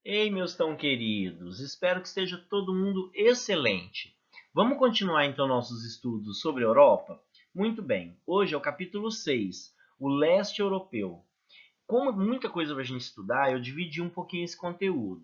Ei, meus tão queridos, espero que esteja todo mundo excelente. Vamos continuar então nossos estudos sobre a Europa? Muito bem, hoje é o capítulo 6, o leste europeu. Como muita coisa para a gente estudar, eu dividi um pouquinho esse conteúdo.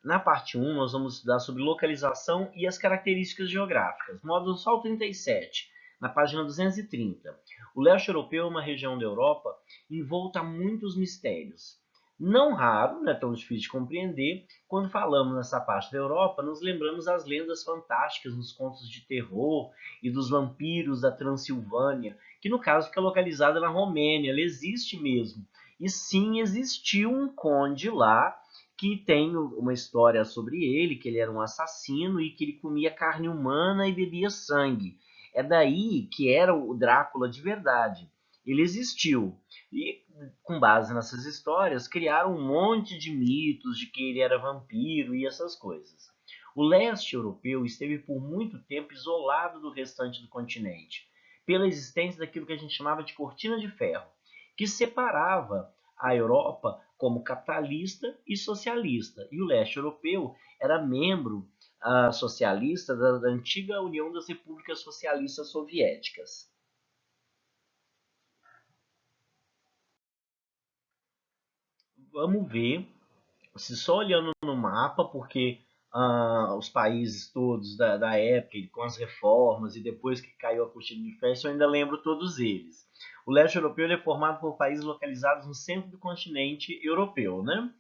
Na parte 1, nós vamos estudar sobre localização e as características geográficas, módulo só 37, na página 230. O leste europeu é uma região da Europa envolta a muitos mistérios. Não raro, não é tão difícil de compreender, quando falamos nessa parte da Europa, nos lembramos das lendas fantásticas nos contos de terror e dos vampiros da Transilvânia, que no caso fica localizada na Romênia, ela existe mesmo. E sim, existiu um conde lá que tem uma história sobre ele, que ele era um assassino e que ele comia carne humana e bebia sangue. É daí que era o Drácula de verdade. Ele existiu. E com base nessas histórias, criaram um monte de mitos de que ele era vampiro e essas coisas. O leste europeu esteve por muito tempo isolado do restante do continente, pela existência daquilo que a gente chamava de cortina de ferro, que separava a Europa como capitalista e socialista. E o leste europeu era membro socialista da antiga União das Repúblicas Socialistas Soviéticas. Vamos ver se só olhando no mapa, porque os países todos da época, com as reformas e depois que caiu a cortina de ferro, eu ainda lembro todos eles. O leste europeu é formado por países localizados no centro do continente europeu, né?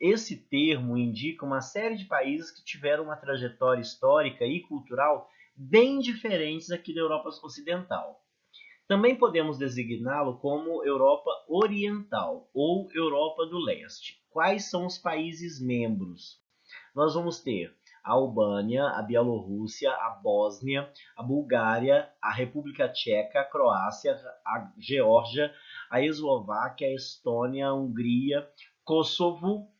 Esse termo indica uma série de países que tiveram uma trajetória histórica e cultural bem diferentes aqui da Europa Ocidental. Também podemos designá-lo como Europa Oriental ou Europa do Leste. Quais são os países membros? Nós vamos ter a Albânia, a Bielorrússia, a Bósnia, a Bulgária, a República Tcheca, a Croácia, a Geórgia, a Eslováquia, a Estônia, a Hungria, Kosovo,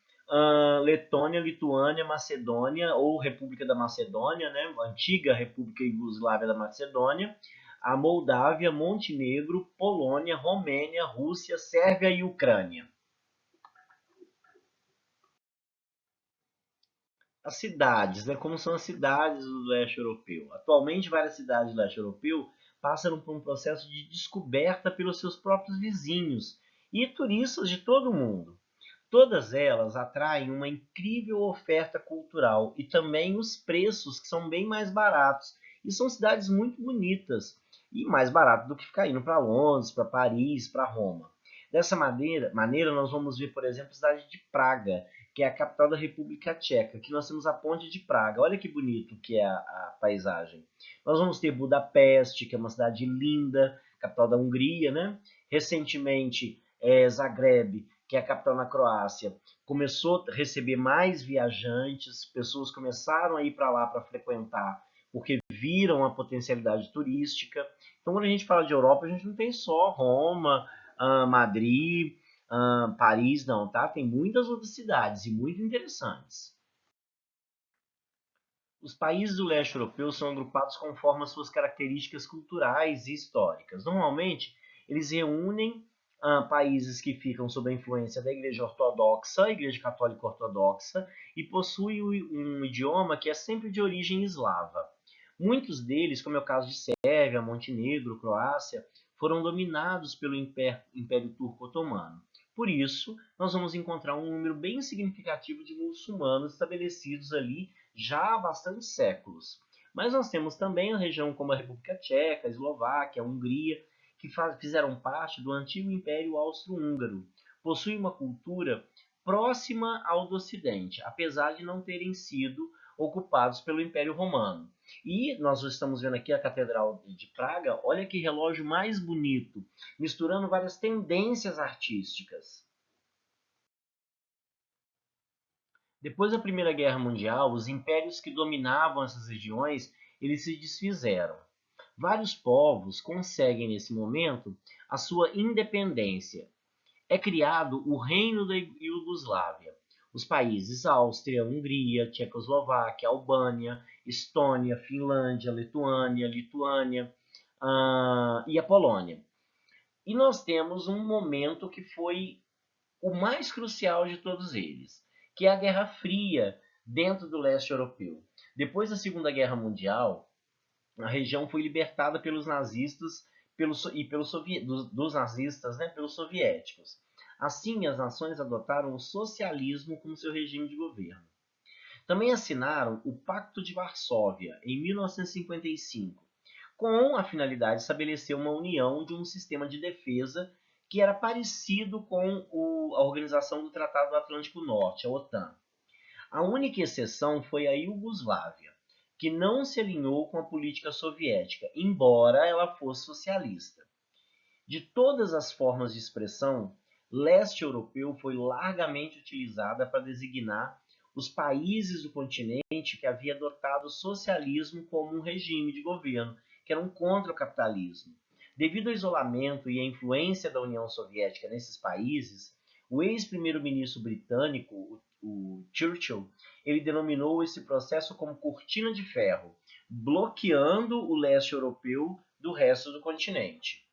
Letônia, Lituânia, Macedônia ou República da Macedônia, né? A antiga República Iugoslávia da Macedônia, a Moldávia, Montenegro, Polônia, Romênia, Rússia, Sérvia e Ucrânia. As cidades, né? Como são as cidades do leste europeu. Atualmente, várias cidades do leste europeu passam por um processo de descoberta pelos seus próprios vizinhos e turistas de todo o mundo. Todas elas atraem uma incrível oferta cultural e também os preços que são bem mais baratos. E são cidades muito bonitas e mais barato do que ficar indo para Londres, para Paris, para Roma. Dessa maneira, nós vamos ver, por exemplo, a cidade de Praga, que é a capital da República Tcheca. Aqui nós temos a ponte de Praga. Olha que bonito que é a paisagem. Nós vamos ter Budapeste, que é uma cidade linda, capital da Hungria, né? Recentemente, Zagreb, que é a capital na Croácia, começou a receber mais viajantes, pessoas começaram a ir para lá para frequentar, porque viram a potencialidade turística. Então, quando a gente fala de Europa, a gente não tem só Roma, Madrid, Paris, não, tá? Tem muitas outras cidades e muito interessantes. Os países do leste europeu são agrupados conforme as suas características culturais e históricas. Normalmente, eles reúnem países que ficam sob a influência da Igreja Ortodoxa, a Igreja Católica Ortodoxa, e possuem um idioma que é sempre de origem eslava. Muitos deles, como é o caso de Sérvia, Montenegro, Croácia, foram dominados pelo Império Turco Otomano. Por isso, nós vamos encontrar um número bem significativo de muçulmanos estabelecidos ali já há bastante séculos. Mas nós temos também a região como a República Tcheca, a Eslováquia, a Hungria, que fizeram parte do antigo Império Austro-Húngaro. Possuem uma cultura próxima ao do Ocidente, apesar de não terem sido ocupados pelo Império Romano. E nós estamos vendo aqui a Catedral de Praga, olha que relógio mais bonito, misturando várias tendências artísticas. Depois da Primeira Guerra Mundial, os impérios que dominavam essas regiões, eles se desfizeram. Vários povos conseguem nesse momento a sua independência. É criado o Reino da Iugoslávia. Os países Áustria, Hungria, Tchecoslováquia, Albânia, Estônia, Finlândia, Lituânia e a Polônia. E nós temos um momento que foi o mais crucial de todos eles, que é a Guerra Fria dentro do leste europeu. Depois da Segunda Guerra Mundial, a região foi libertada pelos nazistas dos nazistas, né, pelos soviéticos. Assim, as nações adotaram o socialismo como seu regime de governo. Também assinaram o Pacto de Varsóvia em 1955, com a finalidade de estabelecer uma união de um sistema de defesa que era parecido com a Organização do Tratado do Atlântico Norte, a OTAN. A única exceção foi a Iugoslávia, que não se alinhou com a política soviética, embora ela fosse socialista. De todas as formas de expressão, leste europeu foi largamente utilizada para designar os países do continente que havia adotado o socialismo como um regime de governo, que eram contra o capitalismo. Devido ao isolamento e à influência da União Soviética nesses países, o ex-primeiro-ministro britânico, o Churchill, ele denominou esse processo como cortina de ferro, bloqueando o leste europeu do resto do continente.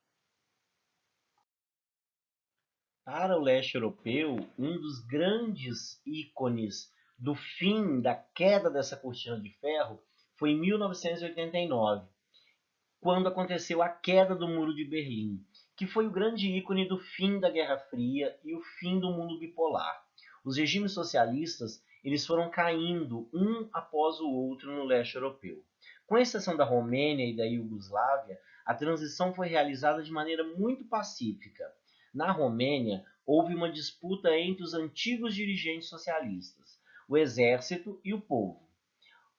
Para o leste europeu, um dos grandes ícones do fim, da queda dessa cortina de ferro, foi em 1989, quando aconteceu a queda do Muro de Berlim, que foi o grande ícone do fim da Guerra Fria e o fim do mundo bipolar. Os regimes socialistas eles foram caindo um após o outro no leste europeu. Com exceção da Romênia e da Iugoslávia, a transição foi realizada de maneira muito pacífica. Na Romênia, houve uma disputa entre os antigos dirigentes socialistas, o exército e o povo.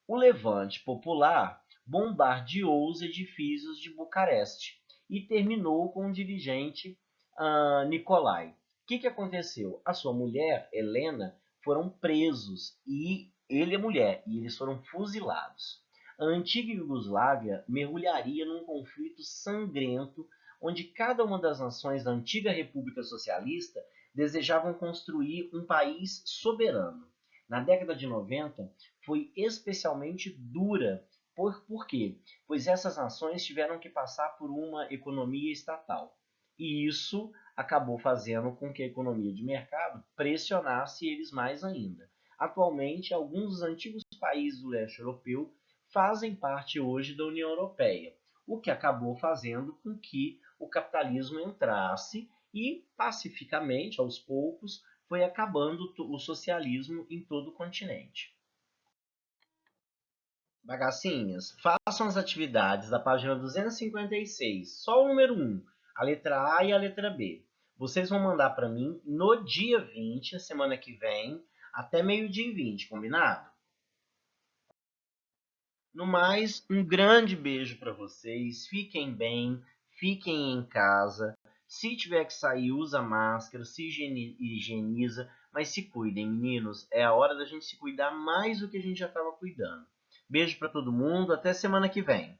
O levante popular bombardeou os edifícios de Bucareste e terminou com o dirigente Nicolae. O que aconteceu? A sua mulher, Helena, foram presos e ele e a mulher, e eles foram fuzilados. A antiga Iugoslávia mergulharia num conflito sangrento onde cada uma das nações da antiga República Socialista desejavam construir um país soberano. Na década de 90, foi especialmente dura. Por quê? Pois essas nações tiveram que passar por uma economia estatal. E isso acabou fazendo com que a economia de mercado pressionasse eles mais ainda. Atualmente, alguns dos antigos países do leste europeu fazem parte hoje da União Europeia, o que acabou fazendo com que o capitalismo entrasse e, pacificamente, aos poucos, foi acabando o socialismo em todo o continente. Bagacinhas, façam as atividades da página 256, só o número 1, a letra A e a letra B. Vocês vão mandar para mim no dia 20, a semana que vem, até meio-dia e 20, combinado? No mais, um grande beijo para vocês, fiquem bem, fiquem em casa. Se tiver que sair, usa máscara, se higieniza, mas se cuidem, meninos. É a hora da gente se cuidar mais do que a gente já estava cuidando. Beijo para todo mundo, até semana que vem.